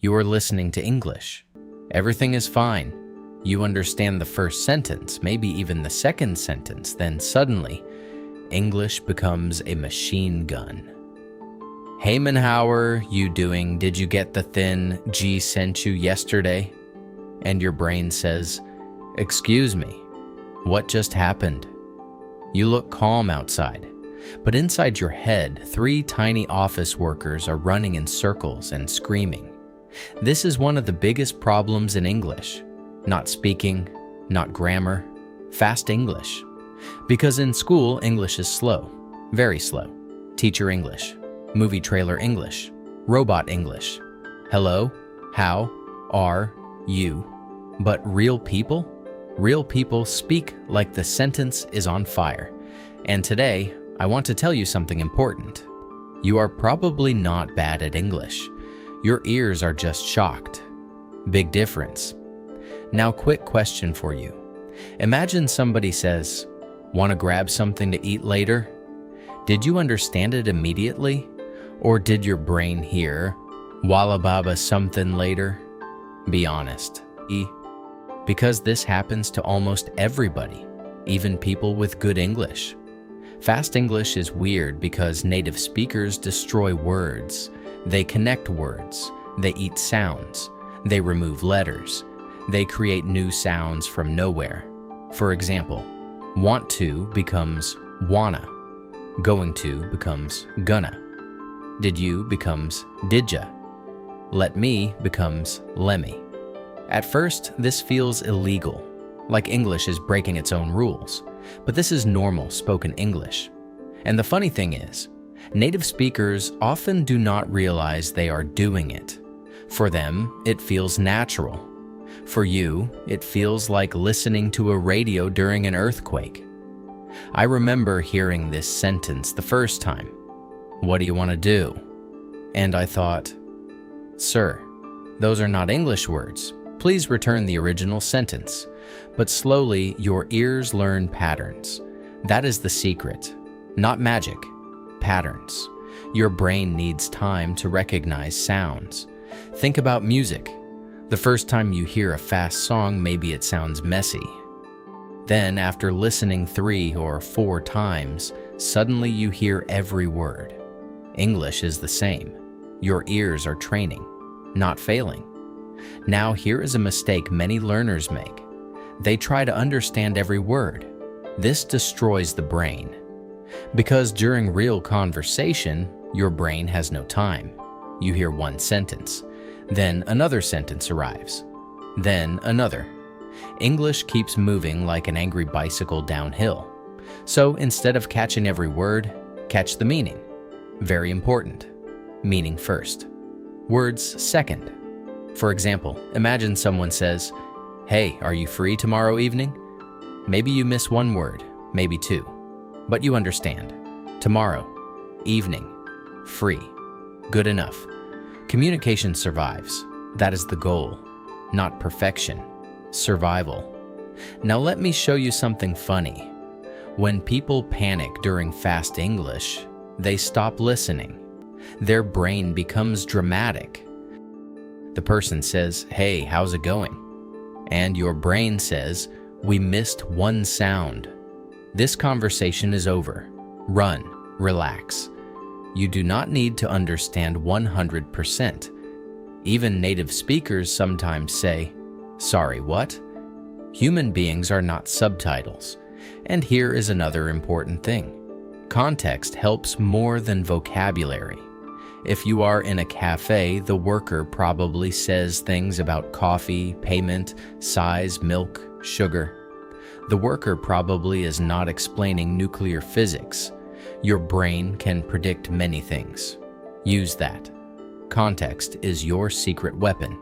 You are listening to English. Everything is fine. You understand the first sentence, maybe even the second sentence, then suddenly, English becomes a machine gun. Hey man, how are you doing? Did you get the thin G sent you yesterday? And your brain says, excuse me, what just happened? You look calm outside, but inside your head, 3 tiny office workers are running in circles and screaming. This is one of the biggest problems in English. Not speaking, not grammar, fast English. Because in school, English is slow, very slow. Teacher English, movie trailer English, robot English. Hello, how are you? But real people speak like the sentence is on fire. And today, I want to tell you something important. You are probably not bad at English. Your ears are just shocked. Big difference. Now, quick question for you. Imagine somebody says, "Want to grab something to eat later?" Did you understand it immediately? Or did your brain hear, "Walla baba something later"? Be honest. Because this happens to almost everybody, even people with good English. Fast English is weird because native speakers destroy words. They connect words. They eat sounds. They remove letters. They create new sounds from nowhere. For example, want to becomes wanna. Going to becomes gonna. Did you becomes didja. Let me becomes lemme. At first, this feels illegal, like English is breaking its own rules. But this is normal spoken English. And the funny thing is, native speakers often do not realize they are doing it. For them, it feels natural. For you, it feels like listening to a radio during an earthquake. I remember hearing this sentence the first time. What do you want to do? And I thought, sir, those are not English words. Please return the original sentence. But slowly, your ears learn patterns. That is the secret. Not magic. Patterns. Your brain needs time to recognize sounds. Think about music. The first time you hear a fast song, maybe it sounds messy. Then, after listening 3 or 4 times, suddenly you hear every word. English is the same. Your ears are training, not failing. Now, here is a mistake many learners make. They try to understand every word. This destroys the brain. Because during real conversation, your brain has no time. You hear one sentence. Then another sentence arrives. Then another. English keeps moving like an angry bicycle downhill. So instead of catching every word, catch the meaning. Very important. Meaning first. Words second. For example, imagine someone says, "Hey, are you free tomorrow evening?" Maybe you miss one word, maybe 2. But you understand. Tomorrow, evening, free. Good enough. Communication survives. That is the goal. Not perfection. Survival. Now let me show you something funny. When people panic during fast English, they stop listening. Their brain becomes dramatic. The person says, "Hey, how's it going?" And your brain says, "We missed one sound." This conversation is over. Run, relax. You do not need to understand 100%. Even native speakers sometimes say, "Sorry, what?" Human beings are not subtitles. And here is another important thing. Context helps more than vocabulary. If you are in a cafe, the worker probably says things about coffee, payment, size, milk, sugar. The worker probably is not explaining nuclear physics. Your brain can predict many things. Use that. Context is your secret weapon.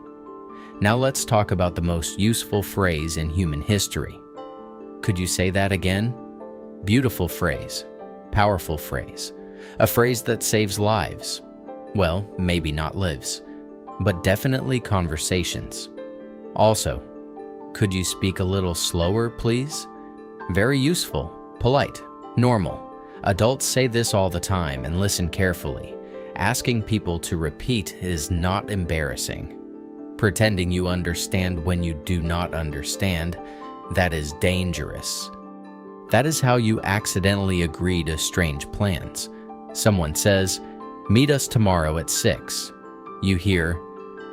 Now let's talk about the most useful phrase in human history. Could you say that again? Beautiful phrase. Powerful phrase. A phrase that saves lives. Well, maybe not lives, but definitely conversations. Also, could you speak a little slower, please? Very useful, polite, normal. Adults say this all the time and listen carefully. Asking people to repeat is not embarrassing. Pretending you understand when you do not understand, that is dangerous. That is how you accidentally agree to strange plans. Someone says, "Meet us tomorrow at 6." You hear,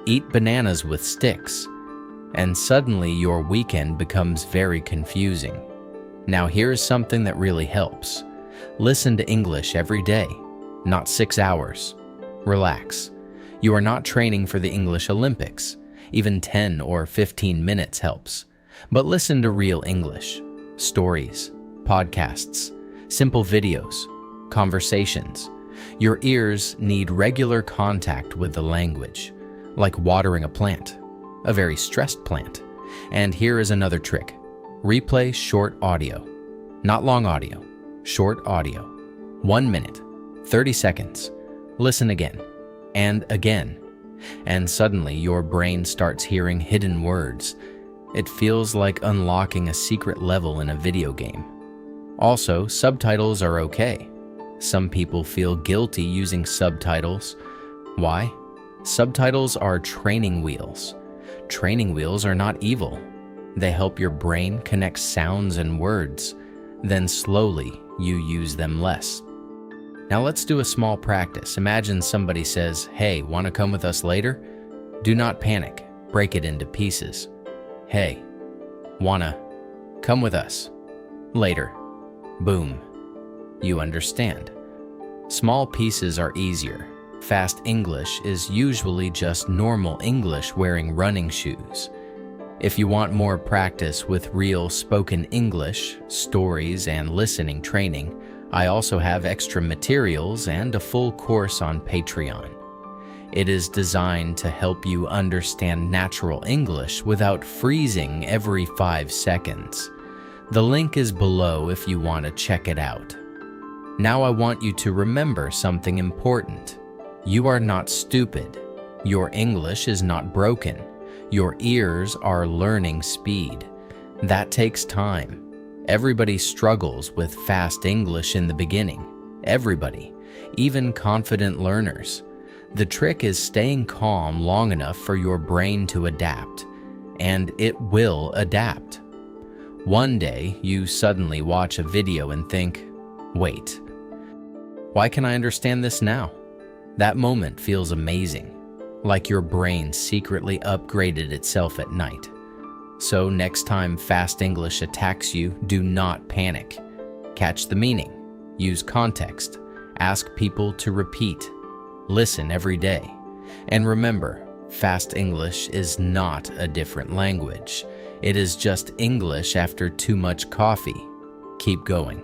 "Eat bananas with sticks." And suddenly your weekend becomes very confusing. Now here's something that really helps. Listen to English every day, not 6 hours. Relax. You are not training for the English Olympics. Even 10 or 15 minutes helps. But listen to real English. Stories, podcasts, simple videos, conversations. Your ears need regular contact with the language, like watering a plant, a very stressed plant. And here is another trick. Replay short audio. Not long audio, short audio. 1 minute, 30 seconds. Listen again, and again. And suddenly your brain starts hearing hidden words. It feels like unlocking a secret level in a video game. Also, subtitles are okay. Some people feel guilty using subtitles. Why? Subtitles are training wheels. Training wheels are not evil. They help your brain connect sounds and words. Then slowly, you use them less. Now let's do a small practice. Imagine somebody says, "Hey, want to come with us later?" Do not panic. Break it into pieces. "Hey, wanna come with us later?" Boom. You understand. Small pieces are easier. Fast English is usually just normal English wearing running shoes. If you want more practice with real spoken English, stories, and listening training, I also have extra materials and a full course on Patreon. It is designed to help you understand natural English without freezing every 5 seconds. The link is below if you want to check it out. Now I want you to remember something important. You are not stupid. Your English is not broken. Your ears are learning speed. That takes time. Everybody struggles with fast English in the beginning. Everybody, even confident learners. The trick is staying calm long enough for your brain to adapt, and it will adapt. One day, you suddenly watch a video and think, "Wait, why can I understand this now?" That moment feels amazing, like your brain secretly upgraded itself at night. So next time fast English attacks you, do not panic. Catch the meaning, use context, ask people to repeat, listen every day. And remember, fast English is not a different language. It is just English after too much coffee. Keep going.